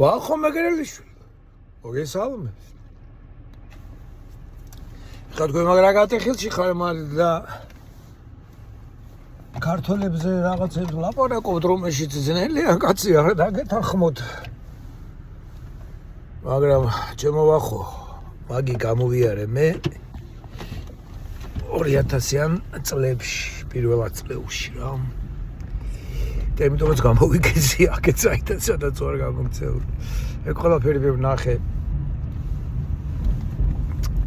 ვახო მეგრელიშვილი მოგესალმებს ხა თქვენ მაგრა გატეხილში ხარ და ქართველებზე რაღაცებს ლაპარაკობთ რომელშიც ძნელია კაცი არა დაგეთანხმოთ მაგრამ ჩემო ვახო მაგი გამოვიარე მე 2000-იან წლებში პირველად წლებში რა და იმიტომაც გამოვიგეცი აქეთ საერთოდ სადაც ვარ გამომწეული ეგ ყველაფერი ვნახე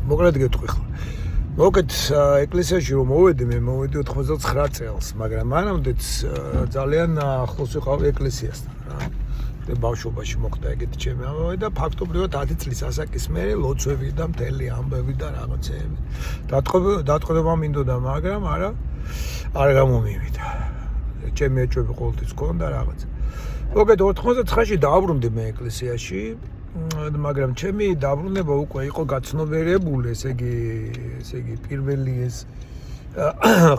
მოკლედ გეტყვი ხო მოკეთ ეკლესიაში რომ მოვედი მე მოვედი 99 წელს მაგრამ მანამდეც ძალიან ახლოს ვიყავი ეკლესიასთან რა და ბავშვობაში მოხდა ეგეთი ჩემი ამბავი და ფაქტობრივად 10 წლის ასაკის მერე ლოცვები და მთელი ამბები და რაღაცეები დატყობა მინდოდა მაგრამ არ გამომივიდა ჩემი ეჭვები ყოველთვის ჰქონდა რაღაც მოკეთ 99-ში დააბრუნდი მე ეკლესიაში მაგრამ ჩემი დაბრუნება უკვე იყო გაცნობიერებული ესე იგი პირველი ეს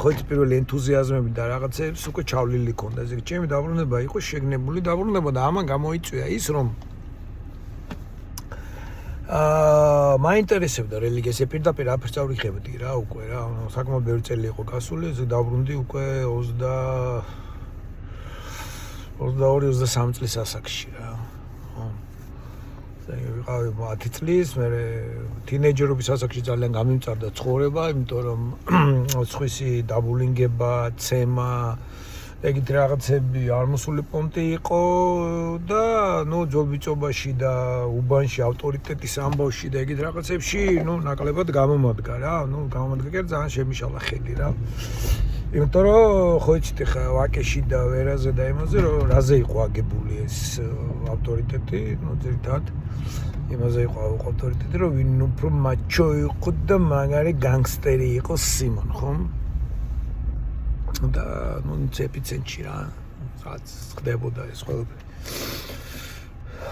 ხოც პირველი ენთუზიაზმები და რაღაცებს უკვე ჩავლილი ქონდა ესე იგი ჩემი დაბრუნება იყო შეგნებული დაბრუნება და ამან გამოიწვია ის რომ მაინტერესებდა რელიგია ესე პირდაპირ აფერს ავიხებდი რა უკვე რა საკმაოდ ბევრი წელი იყო გასული ესე დაბრუნდი უკვე 22-23 წლის ასაკში რა ვიყავი 10 წლის, მე თინეიჯერობის ასაკში ძალიან გამიმწარდა ცხოვრება, იმიტომ რომ სხვისი დაბულინგება, ცემა, ეგეთ რაღაცები არ მოსული პონტი იყო და ნუ ძობიწობაში და უბანში ავტორიტეტის ამბავში და ეგეთ რაღაცებში, ნუ ნაკლებად გამომადგა რა, ნუ გამომადგა კი ძალიან შემიშალა ხელი რა. იმიტომ რომ ხო იცით ხა ვაკეში და ვერაზე და იმაზე რომ რაზე იყო აგებული ეს ავტორიტეტი, ნუ ძირითადად იმაზე იყო ავტორიტეტი რომ ვინ უფრო მაჩო იყო და მაგარი განგსტერი იყო სიმონ ხომ? და ნუ ეპიცენტრში რა რაც ხდებოდა ეს ყველაფერი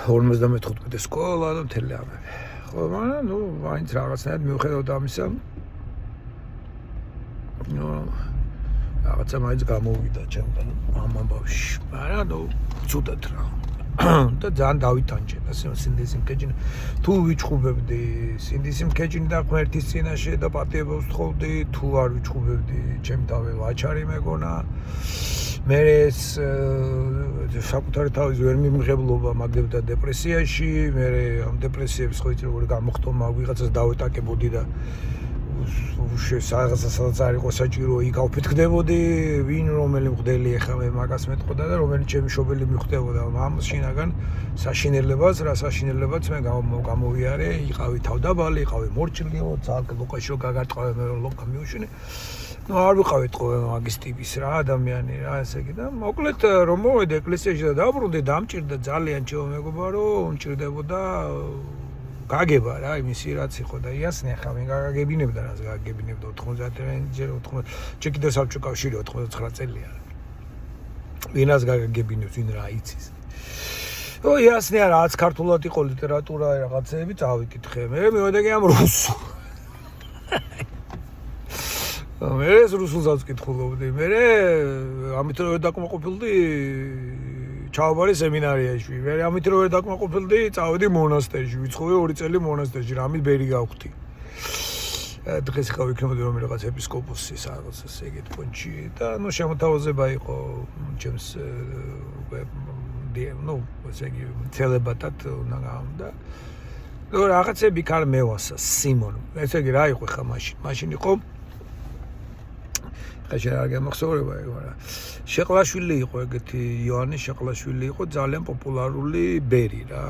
55 სკოლა და მთელი ამები ხო მაგრამ ნუ მაინც რაღაცნაირად მიუხედავად ამისა ნუ რაღაცა მაინც გამოვიდა ჩემთან ამ ამბავში მაგრამ ნუ ცუდად რა და ძალიან დავითანჯე და სინდისი მკეჭინი თუ ვიჩხუბებდი სინდისი მკეჭინი და ღმერთის წინაშე და პატიებას ვთხოვდი თუ არ ვიჩხუბებდი ჩემ თავი ვაჩარი მეგონა მე ეს საკუთარი თავის ვერ მიმღებლობა მაგდებდა დეპრესიაში მე ამ დეპრესიების ხო იცი როგორ გამოხტომა ვიღაცას დავეტაკებოდი და სადაც არ იყო საჭირო იქ ავფეთქდებოდი ვინ რომელი მღვდელი ეხა მე მაგას მეტყოდა და რომელი ჩემი მშობელი მიხვდებოდა ამ შინაგან საშინელებას რა საშინელებაც მე გამოვიარე იყავი თავდაბალი იყავი მორჩილიო ძალკ ლუკაშო გაგარტყავე მე ლოკა მიუშინე ნუ არ ვიყავით ყოველ მაგის ტიპის რა ადამიანი რა ესე იგი და მოკლედ რომ მოვედი ეკლესიაში და დაბრუნდი დამჭირდა ძალიან ჩემო მეგობარო უმჭირდებოდა გაგება რა იმისი რაც იყო და იასნე ხა მე გაგებინებდა რას გაგებინებდა 90-ჯერ 80 ჩეკიდა საბჭო კავშირი 99 წელია ვინას გაგებინებს ვინ რა იცის ო იასნე რაც ქართულად იყო ლიტერატურა რაღაცეები წავიკითხე მე მივედი ამ რუსულ მე ეს რუსულსაც ვკითხულობდი მე ამით რომ დაკმაყოფილდი ჩავაბარე სემინარიაში. მე ამით რომ ვერ დაკმაყოფილდი, წავედი მონასტერში. ვიცხოვე 2 წელი მონასტერში, რამით ბერი გავხდი. დღეს ხა ვიქნებოდი რომ რაღაც ეპისკოპოსი რაღაც ესე ეგეთ პონჩი და ნუ შემოთავაზება იყო ჩემს ნუ ესე იგი ცელებატად უნდა გავამდა. ნუ რაღაცები კარ მევასა სიმონ. ესე იგი რა იყო ხა მაშინ იყო შეიძლება არ გამახსოვრება ეგ მაგრამ შეყლაშვილი იყო ეგეთი იოანე შეყლაშვილი იყო ძალიან პოპულარული ბერი რა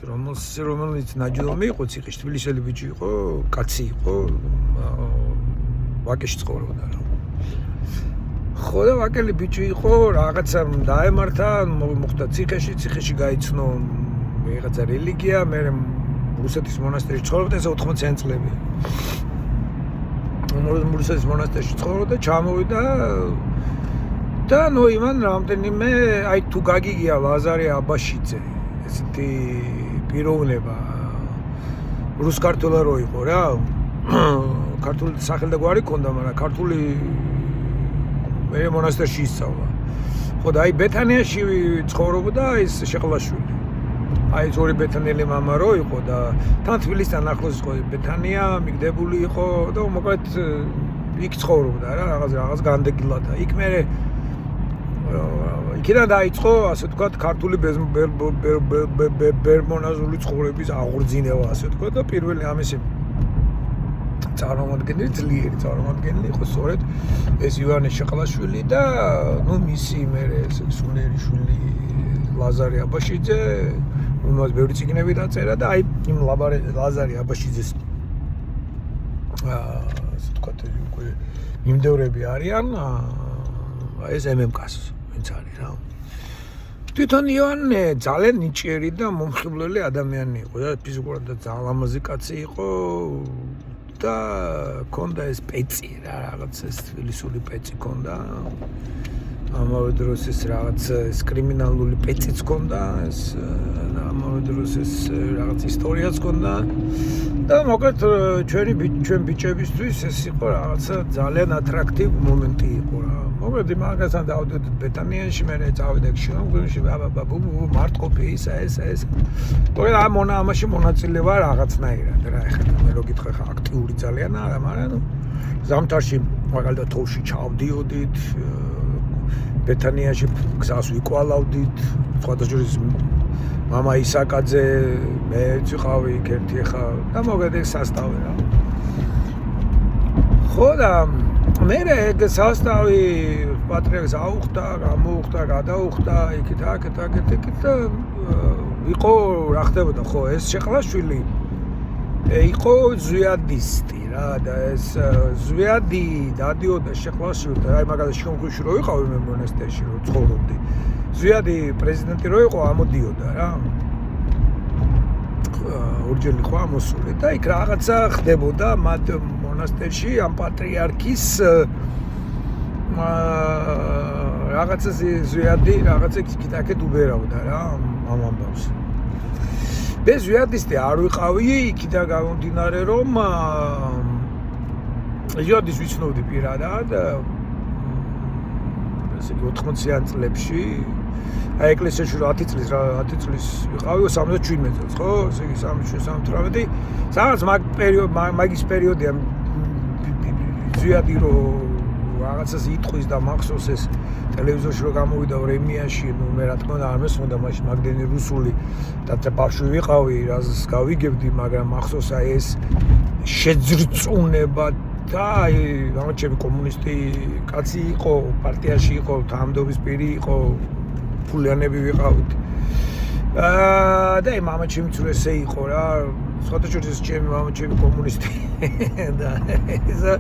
რომელიც ნაჯდომი იყო ციხეში თბილისელი ბიჭი იყო კაცი იყო ვაკეში ცხოვრობდა რა ხო და ვაკელი ბიჭი იყო რაღაცა დაემართა მოხდა ციხეში გაიცნო რაღაცა რელიგია მე რუსეთის მონასტერში ცხოვრობდა ეს 80 წლები რუსეთის მონასტერში ცხოვრობდა ჩამოვიდა და ნუ იმან რამდენიმე აი თუ გაგიგია ლაზარე აბაშიძე ესეთი პიროვნება რუსკარტულა რო იყო რა ქართული სახელდაგვარი ქონდა მაგრამ ქართული მე მონასტერში ისწავლა ხო და აი ბეთანიაში ცხოვრობდა ეს შეყლაშვილი აი ზორი ბეთანელი мама რო იყო და თან თბილისთან ახლოს იყო ბეთანია, მიგდებული იყო და მოკლედ იქ ცხოვრობდა რა, რაღაც განდეგილად და იქ მე იქიდან დაიწყო, ასე ვთქვათ, ქართული ბერმონაზული ცხოვრების აღორძინება, ასე ვთქვათ და პირველი ამისი წარმომადგენელი, ძლიერი წარმომადგენელი იყო სწორედ ეს ივანე შეყლაშვილი და ნუ მისი მერე სულიერი შვილი ლაზარე აბაშიძე, უმას ბევრი წიგნები დაწერა და აი იმ ლაზარე აბაშიძეს ასე ვთქვათ, უკვე მიმდევრები არიან ეს MMK-ს, ვინც არის რა. თვითონ ივანე ძალიან ნიჭიერი და მომხიბვლელი ადამიანი იყო და ფიზიკურად და ძალიან ლამაზი კაცი იყო და ქონდა ეს პეცი რა, რაღაც ეს თბილისური პეცი ქონდა. ამავე დროს ეს რაღაც ეს კრიმინალური პეციც ქონდა, ეს ამავე დროს ეს რაღაც ისტორიაც ქონდა და მოკლედ ჩვენ ბიჭებისთვის ეს იყო რაღაცა ძალიან ატრაქტივ მომენტი იყო რა. მოკლედ მაგასთან დავდეთ ბეტანიაში, მე წავიდე შინაგულში, მარტყოფი ისა ეს. მოკლედ ამაში მონაწილეობა რაღაცნაირად რა, ეხლა მე რო გითხრა ხა აქტიური ძალიან არა, მაგრამ ზამთარში მაგალითად თოვში ჩავდიოდით, ბეთანიაში გზას ვიკვალავდით, სხვადასხვა მამა ისაკაძე, მეც ვიყავი იქ ერთი ხა და მოგედი სასტავი რა. ხო და მე ეგ სასტავი პატრიარქს აუხდა, გამოუხდა, გადაუხდა, იქით აქეთ და იყო რა ხდებოდა ხო ეს შეყლაშვილი იყო ზვიადისტი რა და ეს ზვიადი დადიოდა შეყლაშვილი და აი მაგალითად შონქუში რო ვიყავი მე მონასტერში რო ცხოვრობდი ზვიადი პრეზიდენტი რო იყო ამოდიოდა რა ორჯერ იყო ამოსული და იქ რაღაცა ხდებოდა მათ მონასტერში ამ პატრიარქის რაღაცა ზვიადი რაღაცა იქით უბერავდა რა ამ ამბავს ეს ზვიადისტი არ ვიყავი იქიდან გამომდინარე რომ ზვიადის ვიცნობდი პირადად ესე 80-იან წლებში აი ეკლესიაში 10 წლის ვიყავი 77 წელს ხო ესე იგი 77 სადაც მაგის პერიოდია ზვიადი რო რაღაცას იტყვის და მახსოვს ეს ტელევიზორში რო გამოვიდა ვრემიაში ნუ მე რა თქმა უნდა არ მესმოდა მაშინ მაგდენი რუსული და ბავშვი ვიყავი რას გავიგებდი მაგრამ მახსოვს აი ეს შეძრწუნება და აი გამარჯვები კომუნისტი კაცი იყო პარტიაში იყო თანამდებობის პირი იყო ფულიანები ვიყავით და აი მამა ჩემიც რო ესე იყო რა სხვადასხვა ჩემი მამა ჩემი კომუნისტი და ისა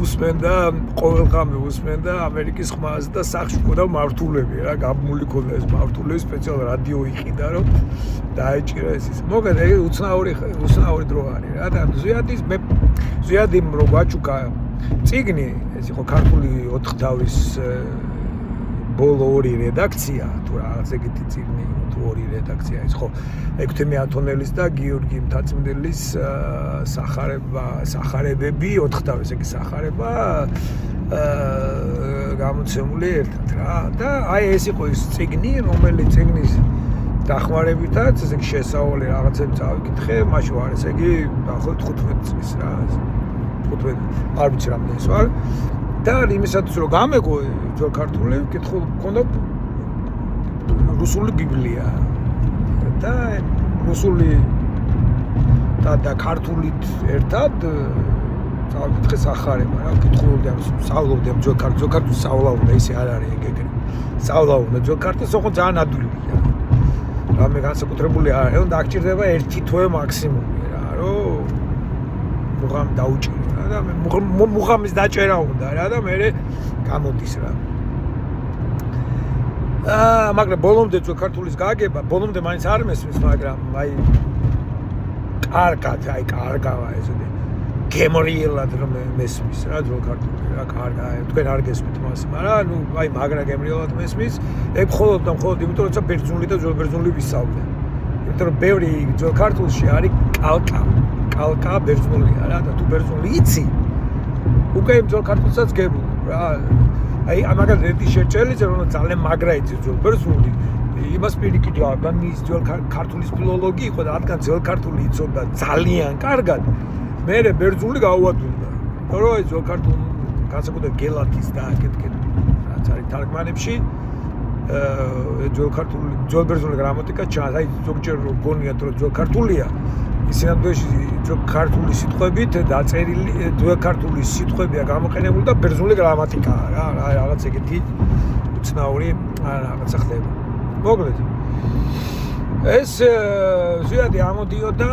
უსმენდა ყოველდღე უსმენდა ამერიკის ხმას და სახში ყოდა მართულები რა გაბმული ქონდა ეს მართულები სპეციალ რადიო იყიდა რომ დაეჭირა ეს მოგედა ეს უცნაური დრო არის რა და ზვიადიმ რო გვაჩუკა წიგნი ეს იყო ქართული 4 თავის ბოლო 2 რედაქცია თუ რაღაც ეგეთი წიგნი თუ 2 რედაქცია ის ხო ექვთიმე ათონელის და გიორგი მთაწმიდელის სახარებები 4 თავის ეგ სახარება გამოცემული ერთად რა და აი ეს იყო ის წიგნი რომელიც წიგნის დახმარებითაც ესე შესავალე რაღაცები წავიკითხე მაშინ ვარ ესე იგი დაახლოებით 15 წლის რა 15 არ ვიცი რამდენი ის ვარ და იმისათვის რომ გამეგო ძველ ქართული კითხულ მქონდა რუსული ბიბლია და რუსული და ქართულით ერთად წავიკითხე სახარება რა კითხულობდი ამ სწავლობდი ამ ძველ ქართულს სწავლავდა ისე არ არის ეგრე სწავლავდა ძველ ქართულს ოღონდ ძალიან ადვილია რამე განსაკუთრებული არ არის და აღჭირდება 1 თვე მაქსიმუმი რა რომ მუღამ დაუჭირო და მე მუღამის დაჭერა უნდა რა და მე გამოდის რა მაგრამ ბოლომდე ძველ ქართულის გაგება ბოლომდე მაინც არ მესმის მაგრამ აი კარგად აი კარგაა ესე გემრიელად რომ მესმის რა ძველ ქართული რა კარგაა თქვენ არ გესმით მას მაგრამ ნუ აი მაგრა გემრიელად მესმის ეგ მხოლოდ იმიტომ როცა ბერძნული და ძველ ბერძნული ვისწავლე იმიტომ რომ ბევრი ძველ ქართულში არის კალკა ბერძნულია რა და თუ ბერძნული იცი უკვე ძველ ქართულსაც გებულ რა აი მაგალითად ერთი შეჭელიძე რომ ძალიან მაგრა იცი ძველ ბერძნული იმას პირიქით რადგან ის ძველ ქართულის ფილოლოგი იყო და რადგან ძველ ქართული იცოდა ძალიან კარგად მე ბერძნული გაუადვილდა რომ აი ძველ ქართულ განსაკუთრებით გელათის და აკეთკენ რაც არის თარგმანებში ძველ ბერძნული გრამატიკა ჩანს აი ზოგჯერ გონიათ რომ ძველ ქართულია ისე ნამდვილში ძველ ქართული სიტყვებით დაწერილი ძველ ქართული სიტყვებია გამოყენებული და ბერძნული გრამატიკაა რა რაღაც ეგეთი უცნაური რაღაცა ხდება მოკლედ ეს ზვიადი ამოდიოდა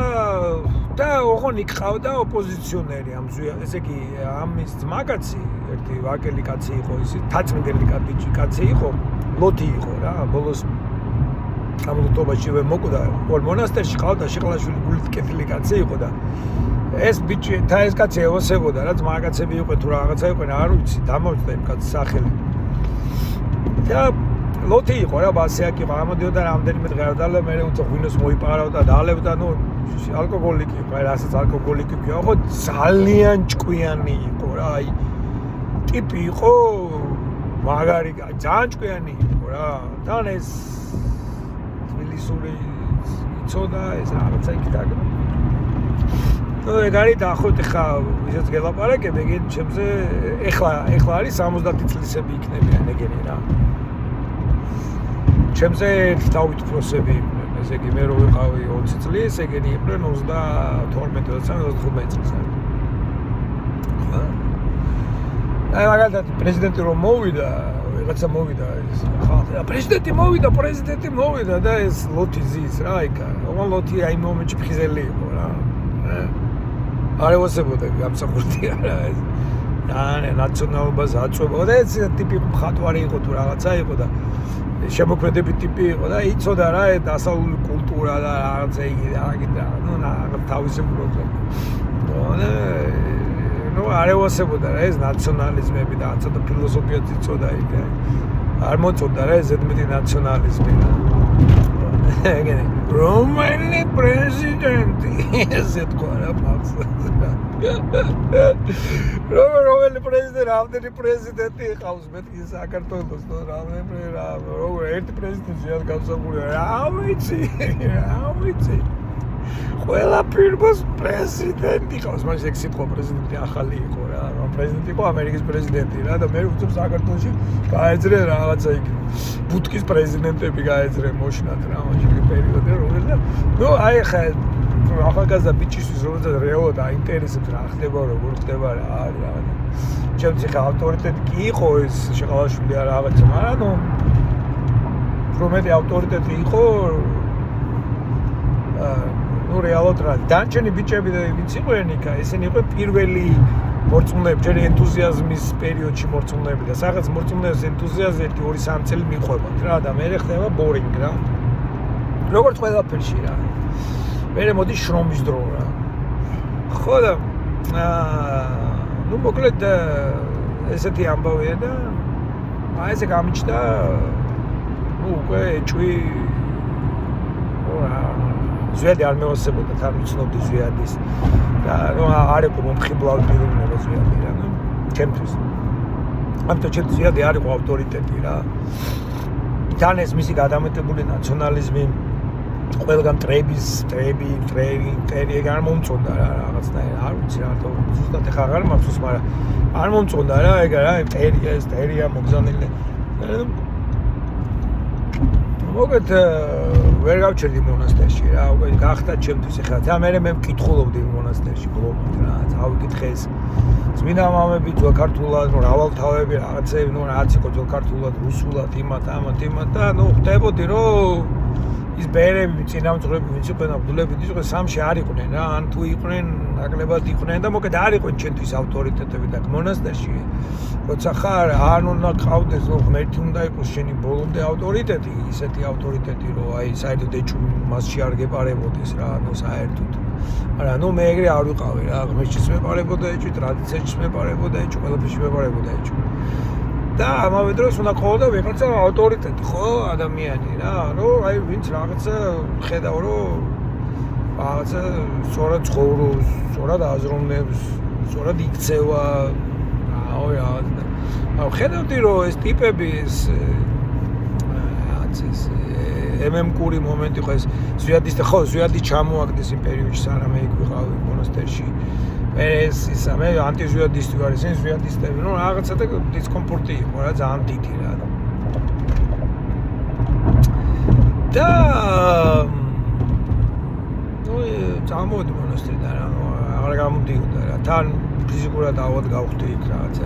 და ოღონდ იყავდა ოპოზიციონერი ამ ესე იგი ამის ძმაკაცი ერთი ვაკელი კაცი იყო ისი თაწმიდელი კაცი იყო ლოთი იყო რა ბოლოს ამ ლოტობაში მოკუდა ორ მონასტერში ყავდა შეყლაშვილი გულით კეთილი კაცი იყო და ეს ბიჭი და ეს კაცი ევოსებოდა რა ძმაკაცები იყო თუ რაღაცა იყო არ ვიცი დამოვწდა იმ კაცის სახელი და ლოთი იყო რა ბასიაკი იყო ამოდიოდა რამდენიმე დღეავდა და მე უცხო ღვინოს მოიპარავდა და ალებდა ნუ ალკოჰოლიკი იყო აი რასაც ალკოჰოლიკი იყო ხო ძალიან ჭკვიანი იყო რა აი ტიპი იყო მაგარი ძალიან ჭკვიანი იყო რა და ეს თბილისური იცოდა ეს რაღაცა იქ დაგა ნუ ეგ არის დაახლოებით ხა ვისაც გელაპარაკებ ეგ ჩემზე ეხლა არის 70 წლისები იქნებიან ეგენი რა ჩემზე დავით პროსები იყვნენ ესე იგი მე რო ვიყავი 20 წლის ეგენი იყვნენ 32-35 წლის აი მაგალითად პრეზიდენტი რომ მოვიდა ვიღაცა მოვიდა ეს ხალხი პრეზიდენტი მოვიდა და ეს ლოთი ზის რა იქა ოღონ ლოთი აი მომენტში ფხიზელი იყო რა არ ევასებოდა გამსახურდია რა ეს ნაციონალობას აწვებოდა და ეს ტიპი მხატვარი იყო თუ რაღაცა იყო და შემოქმედებით ტიპი იყო და იცოდა რა დასავლური კულტურა და რაღაცა იგი ნუ თავისებურება ნუ არ ევასებოდა რა ეს ნაციონალიზმები და ცოტა ფილოსოფიაც იცოდა იქ არ მოწოდა რა ეს ზედმეტი ნაციონალიზმი ეგენი რომელი პრეზიდენტი ესე თქვა რა მახსოვს რომელი პრეზიდენტი ყავს მეთქი საქართველოს ერთი პრეზიდენტი არ გავსაგურია რა ვიცი ყველა პირველს პრეზიდენტი ყავს მაშინ ეგ სიტყვა პრეზიდენტი ახალი იყო რა პრეზიდენტი იყო ამერიკის პრეზიდენტი რა და მე უცებ საქართველოში გაეძრე რაღაცა იქ ბუტკის პრეზიდენტები გაეძრე მოშნათ რა მაშინ პერიოდი რომელია ნუ აი ხა ახალგაზრდა ბიჭისთვის რომელსაც რეალურად აინტერესებს რა ხდება როგორ ხდება რა არის რაღაც ჩემს ხა ავტორიტეტი კი იყო ეს შეყალაშვილი რა რაღაცა მაგრამ ნუ რომელი ავტორიტეტი იყო ნუ რეალურად რა დანჩენი ბიჭები და ვინც იყვნენ იქ ესენი იყვნენ პირველი მორწმუნეები ჯერ ენთუზიაზმის პერიოდში მორწმუნეები და სადღაც მორწმუნეების ენთუზიაზმი 1-2 წელი მიყვებათ რა და მე ხდება ბორინგ რა როგორც ყველაფერში რა მე მოდი შრომის დრო რა ხო და ნუ მოკლედ ესეთი ამბავია და აი ესე გამიჩნდა ნუ უკვე ეჭვი ზვიადი არ მევასებოდა თან ვიცნობდი ზვიადის და ნუ არ იყო მომხიბლავ პიროვნება ზვიადი რა ნუ ჩემთვის ამიტომ ჩემთვის ზვიადი არ იყო ავტორიტეტი რა თან ეს მისი გადამეტებული ნაციონალიზმი ყველგან ტრები ეგ არ მომწონდა რა რაღაცნაირად არ ვიცი რატო ზუსტად ეხლა აღარ მახსოვს მაგრამ არ მომწონდა რა ეგ რა ტერია მოგზავნილი მოგეთ ვერ გავჩერდი მონასტერში რა უკვე გახდა ჩემთვის ეხლა და მე მკითხულობდი მონასტერში ბლომად რა დავიკითხე ეს წმინდა მამები ძველ ქართულად რავალთავები რაღაცები ნუ რაც იყო ძველ ქართულად რუსულად იმათ და ნუ ხდებოდი რომ ის ბერები წინამძღვრები ვინც იყვნენ აბდულები ის იყო სამში არ იყვნენ რა ან თუ იყვნენ ნაკლებად იყვნენ და მოკეთ არ იყვნენ ჩემთვის ავტორიტეტები და მონასტერში როცა ხარ არ უნდა ყავდეს ნუ ღმერთი უნდა იყოს შენი ბოლომდე ავტორიტეტი ისეთი ავტორიტეტი რომ აი საერთოდ ეჭვი მასში არ გეპარებოდეს რა ნუ საერთოდ მაგრამ ნუ მე ეგრე არ ვიყავი რა ღმერთშიც მეპარებოდა ეჭვი ტრადიციაშიც მეპარებოდა ეჭვი ყველაფერში მეპარებოდა ეჭვი და ამავე დროს უნდა ყოლოდა ვიღაცა ავტორიტეტი ხო ადამიანი რა რომ აი ვინც რაღაცა ხედავ რომ რაღაცა სწორად ცხოვრობს სწორად აზროვნებს სწორად იქცევა ხედავდი რომ ეს ტიპები ეს ემემკური მომენტი ხო ეს ზვიადის და ხო ზვიადი ჩამოაგდეს იმ პერიოდში სანამ მე იქ ვიყავი მონასტერში ეს ისა მე ანტიზვიადისტი ვარ ისინი ზვიადისტები ნუ რაღაცა და დისკომფორტი იყო რა ძალიან დიდი რა და ნუ წამოვედი მონასტერიდან რა აღარ გამოდიოდა რა თან ფიზიკურად ავად გავხდი იქ რაღაცა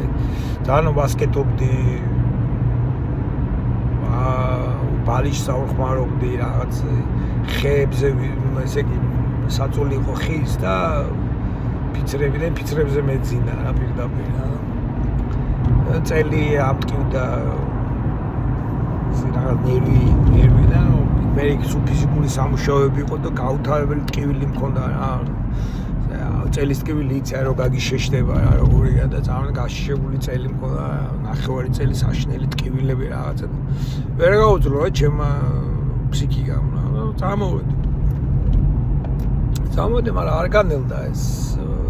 ძალიან ბასკეტობდი ბალიშს ავხმარობდი რაღაც ხეებზე ესე იგი საწოლი იყო ხის და ფიცრებიდან ფიცრებზე მეძინა რა პირდაპირ რა წელი ამტკივდა რაღაც ნერვიდან მე იქ ფიზიკური სამუშაოები იყო და გაუთავებელი ტკივილი მქონდა რა წელის ტკივილი იცი რომ გაგიშეშდება რა როგორია და ძალიან გაშიშებული წელი მქონდა ნახევარი წელი საშინელი ტკივილები რაღაცა ვერ გაუძლო რა ჩემმა ფსიქიკამ რა წამოვედი მაგრამ არ განელდა ეს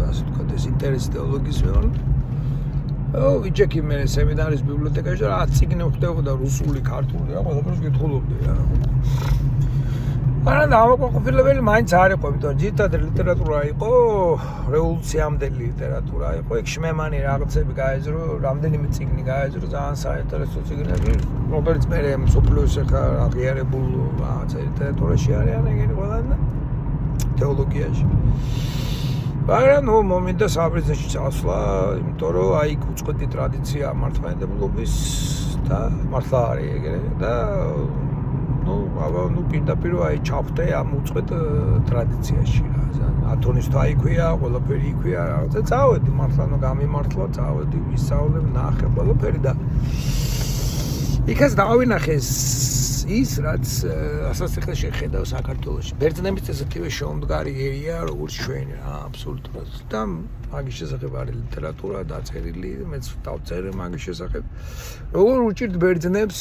ასე ვთქვათ ეს ინტერესი თეოლოგიის მეორე ვიჭექი მე სემინარის ბიბლიოთეკაში და რაც წიგნი ვხვდებოდა რუსული, ქართული რა ყველაფერს ვკითხულობდი რა მაგრამ ამაყოფილებელი მაინც არ იყო, იმიტომ რომ ძირითადად ლიტერატურა იყო, რევოლუციამდელი ლიტერატურა იყო, იქ შმემანი რაღაცები გაეძრო, რამდენიმე წიგნი გაეძრო, ძალიან საინტერესო წიგნები, რომელიც მე მსოფლიოს ახლა აღიარებულ რაღაცა ლიტერატურაში არიან ეგენი ყველანი თეოლოგიაში. მაგრამ ნუ მომინდა საბერძნეთში წასვლა, იმიტომ რომ აი უწყვეტი ტრადიცია მართლმადიდებლობის და მართლა არის ეგრე და ნუ პირდაპირ აი ჩავხდე ამ უწყვეტ ტრადიციაში რა. ათონის თვა იქვია, ყველაფერი იქვია რაღაცა. წავედი მართლა გამიმართლა, წავედი ვისწავლე, ნახე ყველაფერი და იქაც დავინახე ის რაც ასაცილე შეხედავ საქართველოში. ბერძნების ესეთივე შემდგარი ერია როგორც ჩვენი რა, აბსოლუტურად. და მაგის შესახებ არის ლიტერატურა დაწერილი, მეც დავწერე მაგის შესახებ. როგორ უჭირთ ბერძნებს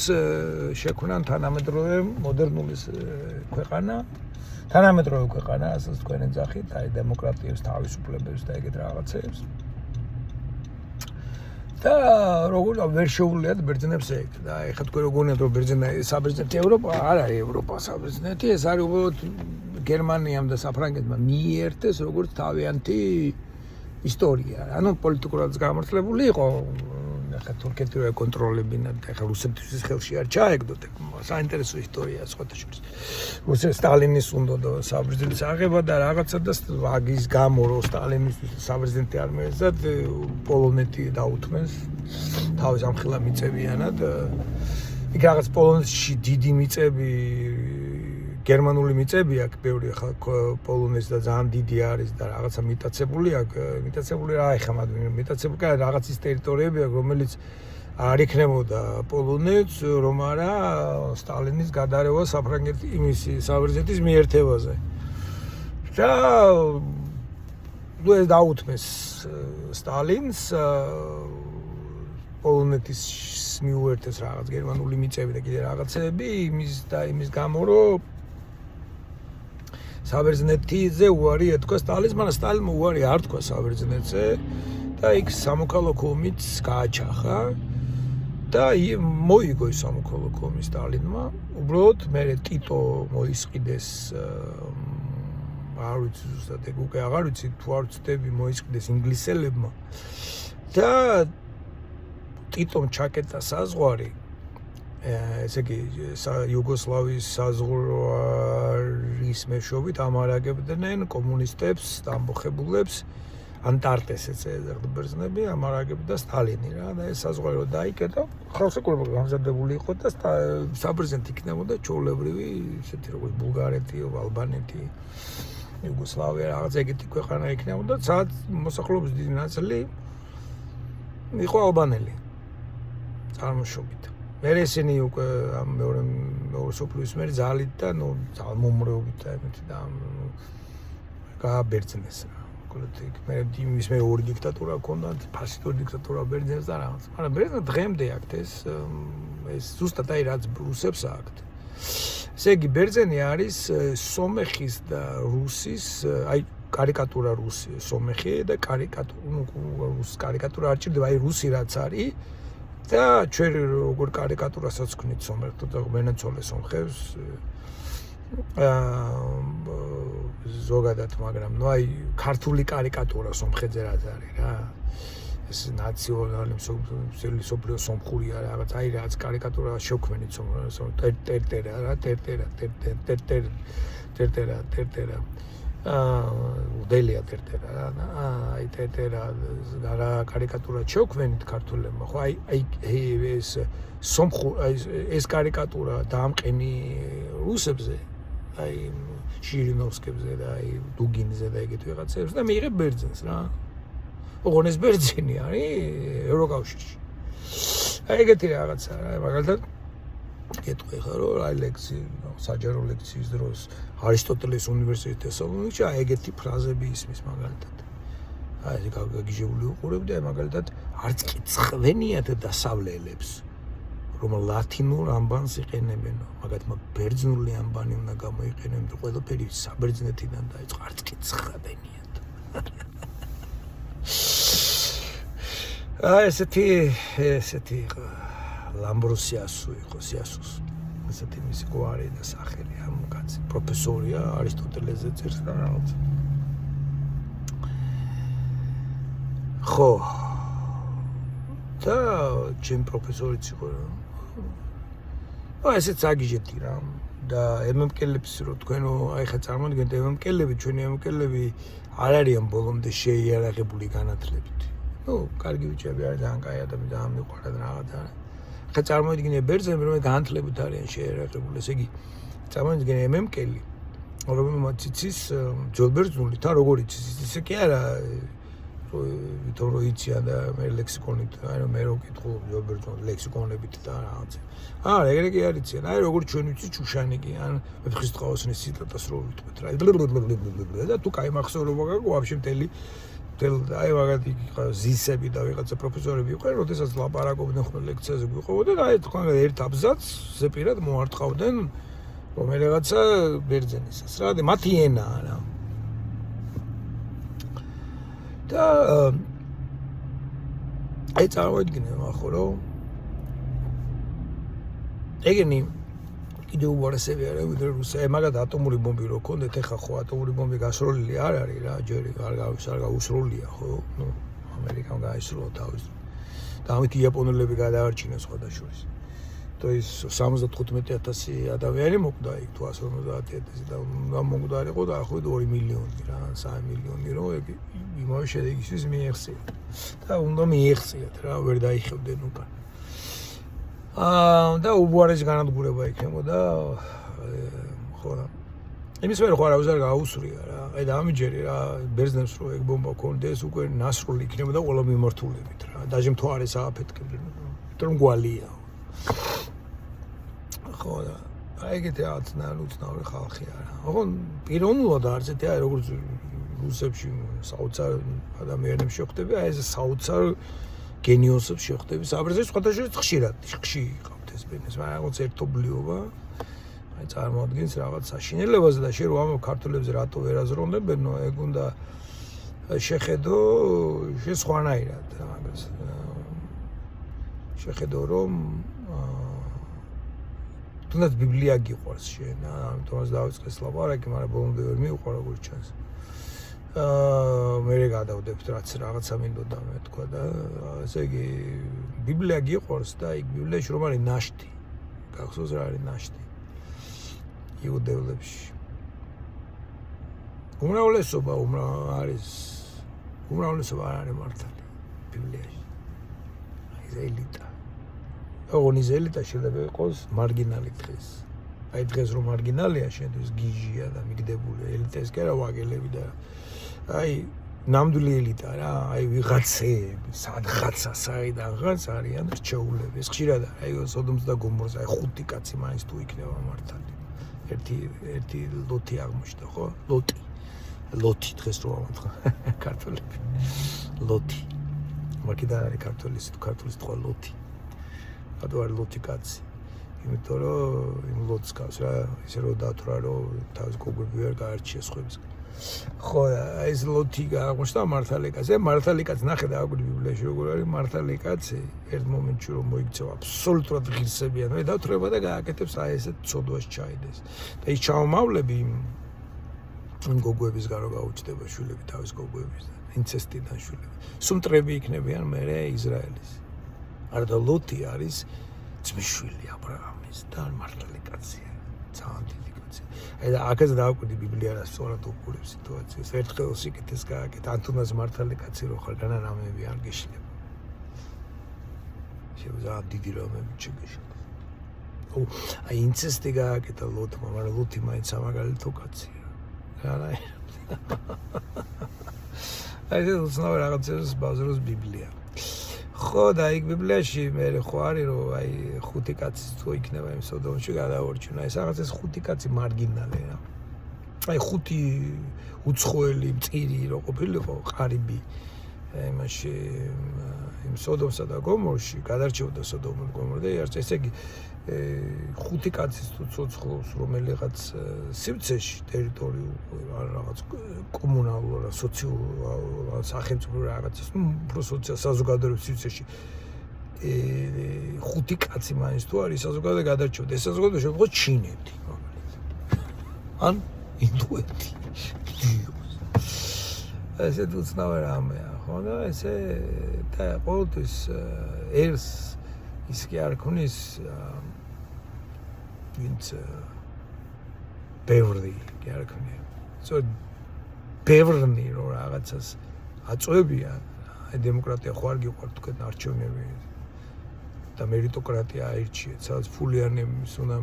შექმნან თანამედროვე მოდერნული ქვეყანა, თანამედროვე ქვეყანა, ასე თქვენ ეძახით, აი დემოკრატიებს, თავისუფლებებს და ეგეთ რაღაცებს. და როგორ ვერ შეუძლიათ ბერძნებს ეგ და ეხლა თქვენ როგორ რომ საბერძნეთი ევროპა არ არის ევროპა საბერძნეთი ეს არის უბრალოდ გერმანიამ და საფრანგეთმა მიერთეს როგორც თავიანთი ისტორია ანუ პოლიტიკურად გამართლებული იყო ეხლა თურქეთი რო ეკონტროლებინა და ეხლა რუსეთის ხელში არ ჩაეგდოთ საინტერესო ისტორია სხვათაშორის რუსეთ სტალინის უნდა საბერძნეთის აღება და რაღაცა და ვაგის გამო რო სტალინის საბერძნეთი არ მეეძად პოლონეთი დაუთმეს თავის ამხილა მიწებიანად იქ რაღაც პოლონეთში დიდი მიწები გერმანული მიწები აქვს ბევრი ხა პოლონეთს და ძალიან დიდი არის და რაღაცა მიტაცებული რა ეხა მიტაცებული რაღაც ის ტერიტორიები აქვს რომელიც არ იქნებოდა პოლონეთს რომ არა სტალინის გადარევა საფრანგეთის იმისი საბერძნეთის მიერთებაზე და ეს დაუთმეს სტალინს პოლონეთის მიუერთეს რაღაც გერმანული მიწები და კიდე რაღაცები იმის გამო რომ საბერძნეთიზე უარი ეთქვა სტალინს, მაგრამ სტალინმა უარი არ თქვა საბერძნეთზე და იქ სამოქალაქო ომიც გააჩახა და მოიგო ის სამოქალაქო ომი სტალინმა. უბრალოდ მე ტიტო მოისყიდეს არ ვიცი ზუსტად ეგ უკვე აღარ ვიცი თუ არ ვცდები მოისყიდეს ინგლისელებმა და ტიტომ ჩაკეტა საზღვარი ესე იგი იუგოსლავიის საზღვრის მეშვეობით ამარაგებდნენ კომუნისტებს და ამბოხებულებს ანტარტესეც ეძახდა ბერძნები ამარაგებდა სტალინი რა და ეს საზღვარი რო დაიკეტა ხელშეკრულება გამზადებული იყო და საბერძნეთი იქნებოდა ჩვეულებრივი ისეთი როგორც ბულგარეთი, ალბანეთი, იუგოსლავია რაღაც ეგეთი ქვეყანა იქნებოდა სადაც მოსახლეობის დიდი ნაწილი იყო ალბანელი წარმოშობით მერე ისინი უკვე ამ მეორე სოფლის მერე ძალით და ნუ მომრეობით და იმით და გააბერძნეს რა. კოლექტივ მე იმის მე ორი დიქტატურა ჰქონდა, ფაშისტური დიქტატურა ბერძნებს და რაღაც. მაგრამ ბერძნებს დღემდე აქვთ ეს ზუსტად აი რაც რუსებს აქვთ. ესე იგი ბერძენი არის სომეხის და რუსის აი კარიკატურა რუსი სომეხი და კარიკატურა არ ჭირდება აი რუსი რაც არის და ჩვენ როგორ კარიკატურასაც ვქნით სომხეთო და მენაცოლე სომხებს ზოგადად, მაგრამ ნუ აი ქართული კარიკატურა სომხეთზე რაც არის რა. ეს ნაციონალური მსოფლიო სომხურია რაღაც აი რაც კარიკატურა შევქმნით ტერტერა რა ტერტერა უდელია ტერტერა აი ტერტერა რა კარიკატურა შევქმნით ქართულებმა ხო აი ეს სომხურ ეს კარიკატურა დაამყენი რუსებზე აი შირინოვსკებზე და აი დუგინზე და ეგეთ ვიღაცებს და მიიღებ ბერძენს რა ოღონდ ეს ბერძენი არის ევროკავშირში. აი ეგეთი რაღაცა რა, მაგალითად გეტყვი ხა რომ აი ლექცი, საჯარო ლექციის დროს არისტოტელეს უნივერსიტეტის თესალონიკში აი ეგეთი ფრაზები ისმის მაგალითად. აი ეს გაგიჟებული უყურებდი, აი მაგალითად არც კი წვენიათ დასავლელებს, რომ ლათინურ ამბანს იყენებენ, მაგათმა ბერძნული ამბანი უნდა გამოიყენონ, ყველაფერი საბერძნეთიდან დაიწყო, არც კი წვენიათ. ესეთი ლამბროსიასუ იყო სიასუს ესეთი მისი გვარი და სახელი ამ კაცი პროფესორია არისტოტელეზე წერს და რაღაც ხო და ჩემ პროფესორიც იყო რა ესეც აგიჟეთი რა და ემემკელებს რო თქვენო აი ხა წარმოგიდგენთ ემემკელები ჩვენი ემემკელები არ არიან ბოლომდე შეიარაღებული განათლებით ну, კარგი ბიჭები არის ძალიან კაი ადამიანი და მიყვარდა რაღაცა. ხა წარმოიდგინე ბერძნები რომ განათლებით არიან შეერაღებული, ესე იგი წარმოიდგინე ემემკელი, რომელმაც იცის ძველბერძნული თან როგორ იცის, ისე კი არა, ვითომ რო იციან და მე ლექსიკონით, აი რომ მე რო ვკითხო ძველბერძნულ ლექსიკონებით და რაღაცა. ეგრე კი არ იციან, აი როგორ ჩვენ ვიცით ჩუშანიკი, ან ვეფხისტყაოსნის ციტატას რო ვიტყვით რა. და თუ კაი მახსოვრობა გაქვს, ვაფშე მთელი აი მაგათი ზისები და ვიღაცა პროფესორები იყვნენ, როდესაც ლაპარაკობდნენ ხოლმე ლექციაზე გვიყვებოდა და აი თქვენ ერთ აბზაცზე პირად მოარტყავდნენ რომელიღაცა ბერძენისას რა და მათი ენაა რა. და აი წარმოიდგინე ახლა რომ ეგენი კიდევ უარესები არა ვიდრე რუსები მაგათ ატომური ბომბი რო ქონდეთ ეხა ხო ატომური ბომბი გასროლილი არ არის რა ჯერ არ გაუსროლია ხო ნუ ამერიკამ გაისროლა თავის და ამით იაპონელები გადაარჩინეს სხვადასხვის то есть 75000 ადამიანი მოკვდა იქ თუ 150000 და უნდა მომკვდარიყო დაახლოებით 2 მილიონი რა 3 მილიონი რომ ეგ იმავე შედეგისთვის მიეხსია და უნდა მიეხსიათ რა ვერ დაიხევდნენ უკან და უბრალოდ განადგურება იქნებოდა ხო რა იმის ვერ ხო არავის არ გაუსვრია რა აი და ამიჯერი რა ბერძნებს რო ეგ ბომბა ქონდეს უკვე ნასრული იქნებოდა ყველა მიმართულებით რა დაჟე მთვარეს ააფეთქებდნენ იმიტომ გვალია ხო და აი ეგეთი უცნაური ხალხი არა ოღონ პიროვნულად არც ეთი აი როგორც რუსებში საოცარ ადამიანებს შეხვდები აი ეს საოცარ გენიოსებს შეხვდები საბრაზელის სხვადასხვა ხშირად იყავთ ეს ბენეს მაგრამ რაღაც ერთობლიობა აი წარმოადგენს რაღაც საშინელებაზე და შენ რომ ქართულებზე რატო ვერ აზროვნებენ ნუ ეგ უნდა შეხედო სხვანაირად მაგას შეხედო რომ თუნდაც ბიბლია გიყვარს შენ ამიტომაც დავიწყეს ლაპარაკი მაგრამ ბოლომდე ვერ მივყვარ როგორც ჩანს მე გადავდებთ რაც რაღაცა მინდოდა მე თქვა და ესე იგი ბიბლია გიყვარს და იქ ბიბლიაში რომ არის ნაშთი გახსოვს რა არის ნაშთი იუდევლებში უმრავლესობა არ არის მართალი ბიბლიაში აი ეს ელიტა ოღონდ ეს ელიტა შეიძლება იყოს მარგინალი დღეს აი დღეს რომ მარგინალია შენთვის გიჟია და მიგდებული ელიტას კი არა ვაგელები და აი ნამდვილი ელიტა რა აი ვიღაცები სადღაცა საიდანღაც არიან რჩეულები ეს ხშირად აი სოდომს და გომორს აი 5 კაცი მაინც თუ იქნება მართალი ერთი ლოტი აღმოჩნდა ხო ლოტი დღეს რო ამოთხა ქართულები ლოტი მაგიდან არის ქართულის თუ ქართულის თქვა ლოტი რატო არის ლოტი კაცი იმიტომ რომ იმ ლოტს გავს რა ისე რომ დათვრა რომ თავის გოგები ვერ გაარჩიეს სხვებისგან ხო, ეს ლოთი გააღვნიშნა მართალი კაცი. მართალი კაცი ნახე და აგვი ბიბლიაში როგორ არის მართალი კაცი ერთ მომენტში რომ მოიქცევა აბსოლუტურად ღირსებიანი და თრება და გააკეთებს აი ესეთ ცოდვას ჩაიდეს. და ის ჩამომავლები იმ გოგოებისგან რო გაუჩნდება შვილები თავის გოგოებისგან, ინცესტიდან შვილები. სუმტრები იქნებიან მერე ისრაელის. არა და ლოთი არის ძმისშვილი აბრაამის და მართალი კაცია. ძალიან დიდი კაცი. აი და აქაც დააკვირდი ბიბლია რა სწორად უყურებს სიტუაციას. ერთხელ სიკეთეს გააკეთ, ან თუნდაც მართალი კაცი რო ხარ, განა რამეები არ გეშლება. შეიძლება დიდი რამეები შეგეშლება. აი ინცესტი გააკეთა ლოთმა, მაგრამ ლოთი მაინც სამაგალითო კაცია. არა. აი ეს უცნაური რაღაცებს ბაზრობს ბიბლია. ხო და იქ ბიბლიაში მე ხო არის რომ აი ხუთი კაცი თუ იქნება იმ სოდომში გადაორჩინა ეს რაღაც ეს ხუთი კაცი მარგინალი რა აი ხუთი უცხოელი მწირი რო ყოფილიყო ყარიბი იმაში იმ სოდომსა და გომორში გადარჩევდა სოდომი და გომორა და ესე იგი ხუთი კაცის თუ ცოცხლობს რომელიღაც სივრცეში ტერიტორიულ რაღაც კომუნალურ სოციალურ სახელმწიფო რაღაცას უფრო საზოგადოებრივ სივრცეში ხუთი კაცი მაინც თუ არის საზოგადოება გადარჩევდა ეს საზოგადოება შეგვიძლია ჩინეთი ან ინდუეთი ესე უცნაური რამეა ხო და ესე და ყოველთვის ერს ის კი არ ქონის ვინც ბევრი კი არ ქონია. ბევრნი რომ რაღაცას აწვევიან, აი დემოკრატია ხო არ გიყვართ თქვენ არჩევნები და მერიტოკრატია აირჩიეთ, სადაც ფულიანების უნდა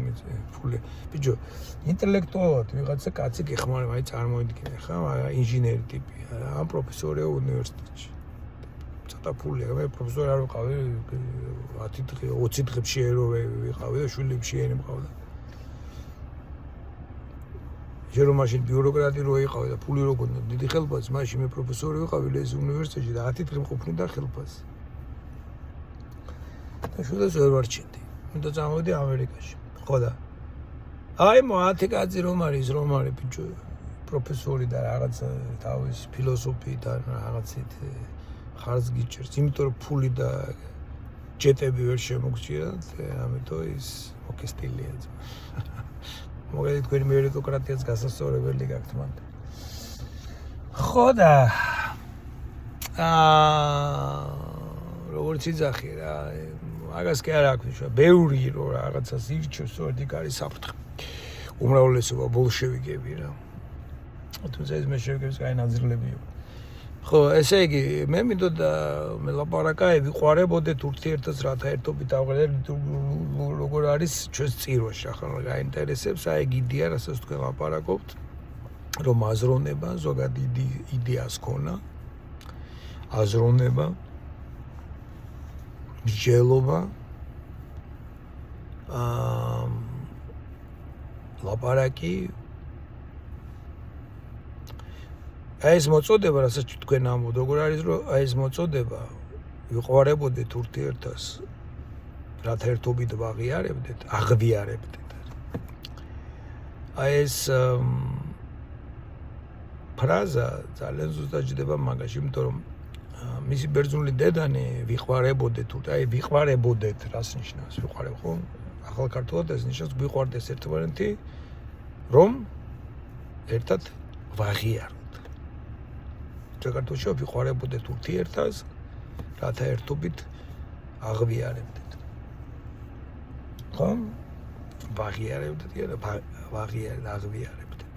ფული. ბიჭო, ინტელექტუალად ვიღაცა კაცი გეხმარება, აი წარმოიდგინე ხა, ინჟინერი ტიპია, ან პროფესორია უნივერსიტეტში. ცოტა ფულია, მე პროფესორი არ ვიყავი 10 დღე, 20 დღეში ერო ვიყავი და შვილებში ენი მყავდა. ჯერ რომ მაშინ ბიუროკრატი რო იყავი და ფული რო გქონდა დიდი ხელფასი, მაშინ მე პროფესორი ვიყავი ლეზ უნივერსიტეტში და 10 დღე მყოფნიდა ხელფასი. და შვილებს ვერ ვარჩენდი. უნდა წამოვიდი ამერიკაში. ხო და აი 10 კაცი რომ არის ბიჭო, პროფესორი და რაღაც თავის ფილოსოფიიდან რაღაცით ხარს გიჭერს, იმიტომ რომ ფული და ჯეტები ვერ შემოგჭირათ, ამიტომ ის მოკესტილია. მოგედი თქვენი მერიტოკრატიაც გასასწორებელი გაქვთ მანდ. ხო და როგორც იძახი რა, მაგას კი არ აქვს შვა, ბევრი რო რაღაცას ირჩევს, სწორედ იქ არის საფრთხე. უმრავლესობა ბოლშევიკები რა. თუმცა ეს მეშევიკების კაი ნაძრლებია. ხო, ესე იგი, მე მინდოდა მე ლაპარაკაი ვიყვარებოდეთ ურთიერთობას რათა ერთობით ავღებდეთ როგორ არის ჩვენს წირვაში, ახლა გაინტერესებს, აი გიდია რასაც თქვენ ლაპარაკობთ, რომ აზროვნება ზოგადად იდეას ქონა, აზროვნება, მსჯელობა, ლაპარაკი აი ეს მოწოდება, რასაც თქვენ ამბობთ, როგორ არის, რომ აი ეს მოწოდება ვიყვარებოდეთ ურთიერთობას, რათა ერთობით აღვიარებდეთ. აი ეს ფრაზა ძალიან ზუსტად ჯდება მაგაში, იმიტომ რომ მისი ბერძნული დედანი ვიყვარებოდეთ, აი ვიყვარებოდეთ, რას ნიშნავს ვიყვარებ, ხო? ახალ ქართულად ეს ნიშნავს გვიყვარდეს ერთმანეთი, რომ ერთად ვაღიაროთ. საქართველოში ვიყვარებოდეთ ურთიერთობას, რათა ერთობით აღვიარებდეთ. ხო? ვაღიარებდეთ, აღვიარებდეთ.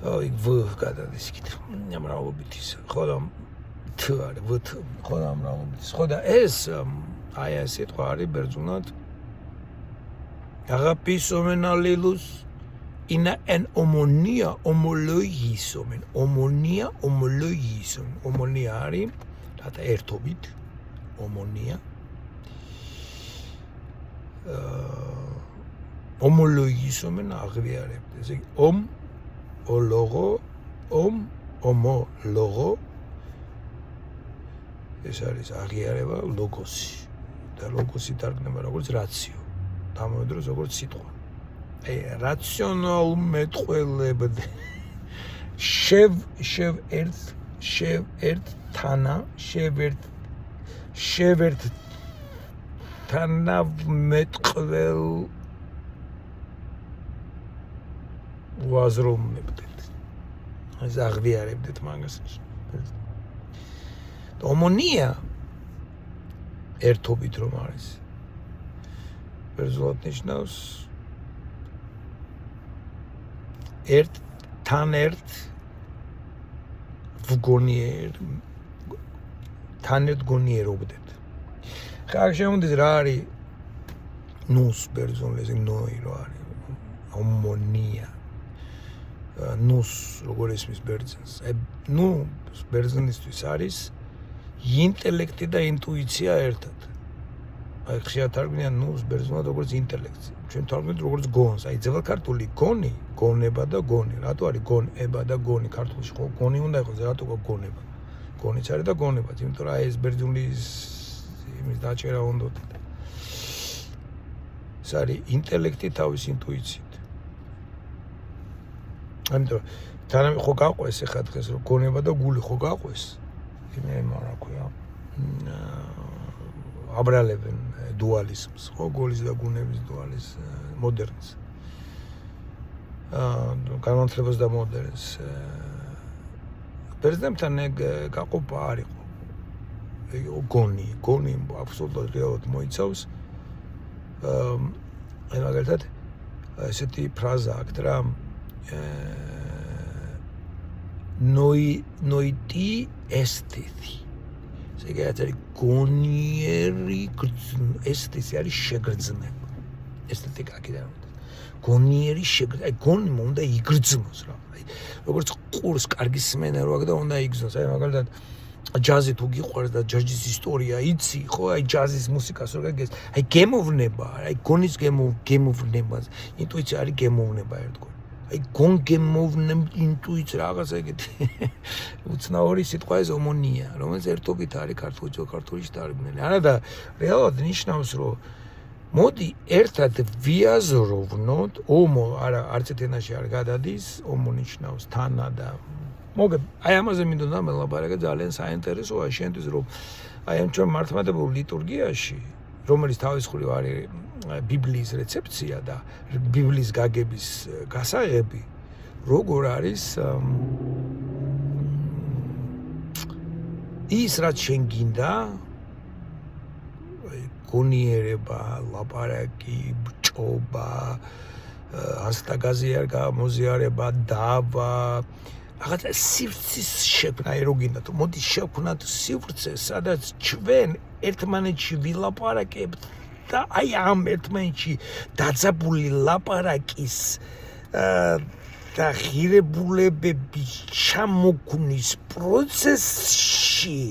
აი გადის იქით. ამრავლობით ის. ხო და თ არის, ვთ, ხო და ამრავლობით. ხო და ეს აი ეს სიტყვა არის ბერძნულად agapissomεναλλήλους είναι εν ομονία ομολογήσομεν. Ομονία ομολογήσομεν. Ομονία არის, რათა ერთობით, ομονία. ομολογήσομεν აღვიარებდეთ. ესე იგი ομოლოგო ეს არის აღიარება ლოგოსი და ლოგოსი თარგმნება როგორც რაციო. დამოედროს როგორც სიტყვა. რაციონალ მეტყველებდე შევერთ თანამეტყველ ვაზრობდეთ ეს აღიარებდეთ მაგას ომონია ერთობით რომ არის ბერძნულად ნიშნავს თან ერთ გონიერობდეთ ხა შემოდის რა არის ნუს ბერძნულზე ნოი რა არის ომონია ნუს როგორ ისმის ბერძნს ნუ ბერძნისთვის არის ინტელექტი და ინტუიცია ერთად აი ხშირად თარგმნიან ნუს ბერძნულად როგორც ინტელექტს ჩვენ თარგმნით როგორც გონს აი ძველქართული გონი გონება და გონი რატო არის გონება და გონი ქართულში ხო გონი უნდა იყოს რატო გონება გონიც არის და გონებაც იმიტომ რომ აი ეს ბერძნულის იმის დაჭერა უნდა ეს არის ინტელექტი თავის ინტუიციით ამიტომ თანამ ხო გაყვეს ახლა დღეს რომ გონება და გული ხო გაყვეს მე რა ქვია აბრალებენ დუალიზმს ხო გოლის და გუნების დუალიზმს მოდერნს განმანათლებას და მოდერნს ბერძნებთან გაყოფა არ იყო გონი აბსოლუტურად რეალურად მოიცავს აი მაგალითად ესეთი ფრაზა აქვს რა ნოიტი ესთეთი ესე არის გონიერი ესთეთი არის შეგრძნება ესთეტიკა კიდე გონიერი შეგრძნება აი გონი უნდა იგრძნოს რა აი როგორც ყურს კარგი სმენა რო აქვს და უნდა იგრძნოს აი მაგალითად ჯაზი თუ გიყვარს და ჯაზის ისტორია იცი ხო აი ჯაზის მუსიკას რო გეგეს აი გემოვნება აი გონის გემოვნებას ინტუიცია არის გემოვნება ერთგვარი აი გონგემოვნებ ინტუიცია რაღაც ეგეთი უცნაური სიტყვა ეს ომონია რომელიც ერთობით არის ქართულში თარგმნილი არა და რეალურად ნიშნავს რომ მოდი ერთად ვიაზროვნოთ ომო არა არც ერთ ენაში არ გადადის ომო ნიშნავს თანა და მოგებ აი ამაზე მინდოდა მელაპარაკე ძალიან საინტერესოა შენთვის რომ აი ამ ჩვენ მართლმადიდებლურ ლიტურგიაში რომელიც თავისხრივ არის ბიბლიის რეცეფცია და ბიბლიის გაგების გასაღები როგორ არის ის რაც შენ გინდა გონიერება ლაპარაკი ბჭობა ასტაგაზი არ გამოზიარება დავა რაღაც სივრცის შექმნა რო გინდა თუ მოდი შევქმნათ სივრცე სადაც ჩვენ ერთმანეთში ვილაპარაკებთ და აი ამ ერთმანეთში დაძაბული ლაპარაკის და ღირებულებების ჩამოქმნის პროცესში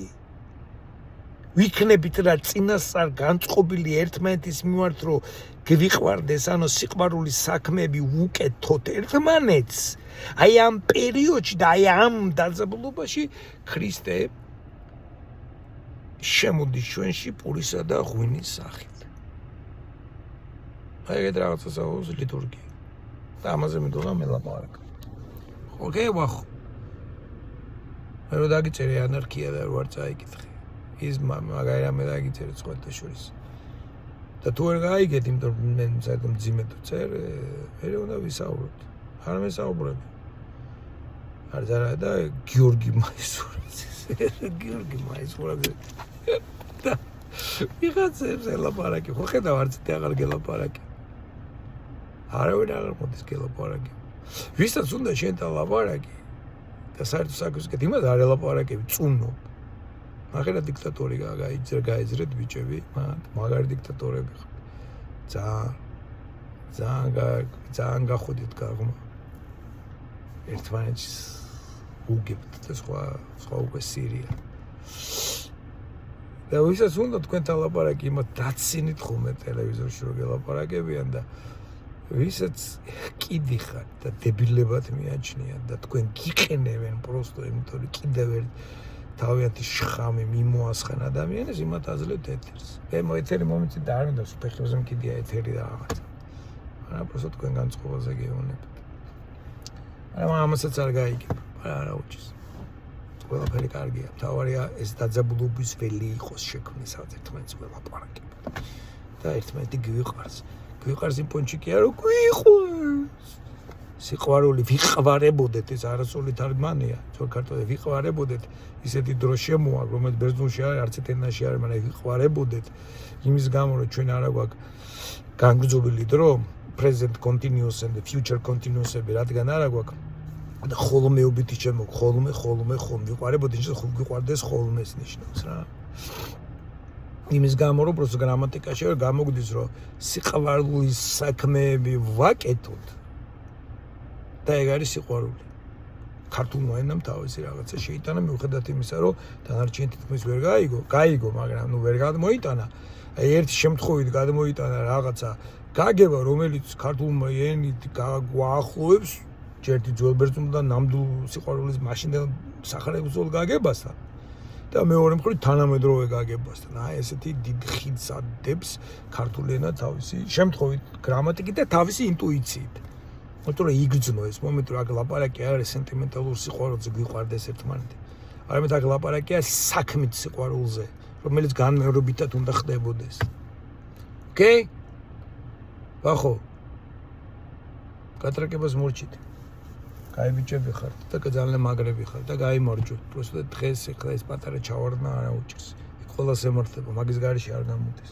ვიქნებით რა წინასწარ განწყობილი ერთმანეთის მიმართ რომ გვიყვარდეს ანუ სიყვარულის საქმეები უკეთოთ ერთმანეთს აი ამ პერიოდში და აი ამ დაძაბულობაში ქრისტე შემოდის ჩვენში პურისა და ღვინის სახით აი ეგეთ რაღაცას აქვს ლიტურგია და ამაზე მინდოდა მელაპარაკე ოკეი ვახო მე რო დაგიწერე ანარქია და რო არ წაიკითხე ის მაგარი რამე დაგიწერე სხვათა შორის და თუ არ გაიგეთ იმიტომ რომ მე საერთოდ მძიმედ ვწერ მე უნდა ვისაუბროთ არ მესაუბრები არ და გიორგი მაისურაძე და ვიღაცებს ელაპარაკი ხო ხედავ არც და აღარ გელაპარაკი არავინ აღარ მოდის გელაპარაკი ვისაც უნდა შენთან ლაპარაკი და საერთოდ საქმესკეთ იმას არ ელაპარაკები წუნო მაგერა დიქტატორი გაიძრეთ ბიჭები მაგარი დიქტატორები ძალიან გახვიდით გაღმა ერთმანეთს უგებთ და სხვა უკვე სირია და ვისაც უნდა თქვენთან ლაპარაკი იმათ დაცინით ხოლმე ტელევიზორში რო გელაპარაკებიან და ვისაც კიდიხართ და დებილებად მიაჩნიათ და თქვენ გიყენებენ პროსტო იმიტომ რომ კიდევ ერთ თავიანთი შხამი მიმოასხენ ადამიანებს იმათ აძლევთ ეთერს. მე მოეთერი მომიცი და არ მინდა სუფეხებზე მკიდია ეთერი და რაღაცა. არა просто თქვენ განწყობაზე გეუბნებთ. მაგრამ ამასაც არ გაიგებ. არა უჩის. ყველაფერი კარგია. თავარია ეს დაძაბულობის ველი იყოს შექმნის ერთმანეთს ველაპარაკებთ. და ერთმანეთი გვიყვარს. გვიყვარს იმ პონჩი კი არა, გვიყვარს. სიყვარული ვიყვარებოდეთ ეს არასწორი თარგმანია. თორე ქართულად ვიყვარებოდეთ ისეთი დრო შემოა, რომელიც ბერძნულში არის, არც ეთენაში არის, მაგრამ ვიყვარებოდეთ იმის გამო, რომ ჩვენ არა გვაქვს განგრძობილი დრო, present continuous and future continuous-ები რადგან არა გვაქვს და ხოლმეობითი შემოგვ ხოლმე ვიყვარებოდეთ, შეიძლება გვიყვარდეს ხოლმეს ნიშნავს რა. იმის გამო, რომ პროსტ გრამატიკაში არ გამოგვდის, რომ სიყვარულის საქმეები ვაკეთოთ და ეგ არის სიყვარული. ქართულმა ენამ თავისი რაღაცა შეიტანა მიუხედავად იმისა, რომ დანარჩენი თითქმის ვერ გაიგო, მაგრამ ნუ ვერ გადმოიტანა. აი ერთი შემთხვევით გადმოიტანა რაღაცა გაგება, რომელიც ქართულმა ენით გვაახლოვებს ჯერტი ძველბერძნულიდან ნამდვილ სიყვარულის მაშინდელ სახარებულ გაგებასთან და მეორე მხრივ თანამედროვე გაგებასთან. აი ესეთი დიდ ხიდს ადებს ქართული ენა თავისი შემთხვევით გრამატიკით და თავისი ინტუიციით. იმიტომ რომ იგრძნო ეს მომენტი, რომ აქ ლაპარაკი არის სენტიმენტალურ სიყვარულზე გვიყვარდეს ერთმანეთი. არამედ აქ ლაპარაკია საქმით სიყვარულზე, რომელიც განმეორებითად უნდა ხდებოდეს. ოკეი? ბახო. გატრაკებას მორჩით. კაი ბიჭები ხართ და ძალიან მაგრები ხართ და გაიმარჯვოთ. პროსტა დღეს ეხლა ეს პატარა ჩავარდნა არა უჭირს. ყველას ემართება, მაგის გარეშე არ გამოდის.